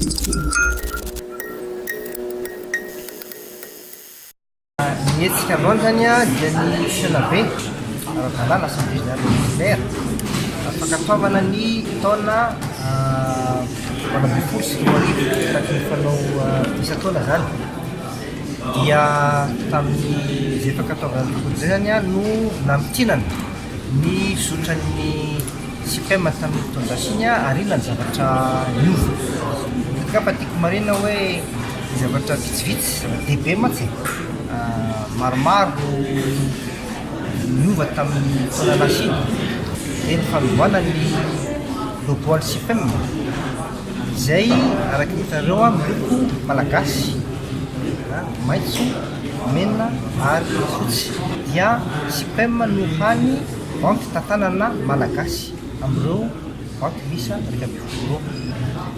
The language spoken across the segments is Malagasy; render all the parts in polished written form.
Etsika aloany zany a dia ny fiona be ara-dalàna assemblée afaka ny taona valo ambin'ny folo sy roa arivo taky ny fanao isan-taona zany dia tamin'ny zay fankataovana zay zany a no namitinana ny zotran'ny CPM tamin'ny fotoan-dasiny a arinany zavatra miova kapatiako marina hoe zavatra vitsivitsy dehibe matsy maromaro miova tamin'ny taona lasiny dia ny fanovana ny logoan'ny CPM izay araky hitareo a miloko malagasy maitso mena ary fotsy dia CPM no hany banky tantanana malagasy amin'ireo banky misa raika ambin'ny folo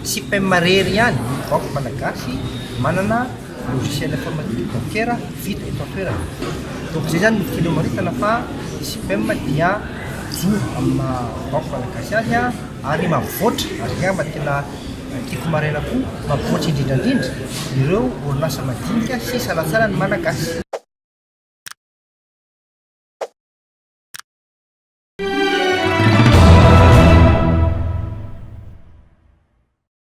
CPM rery ihany banky malagasy manana logiciel informatique bancaire vita eto an-toerana. Donc zay zany mikilo maritana fa CPM dia joro amina banky malagasy azy a ary mavoatra ary ngamba tena tiako maraina koa mavoatra indrindrandrindra ireo orinasa madinika sy salatsara ny malagasy.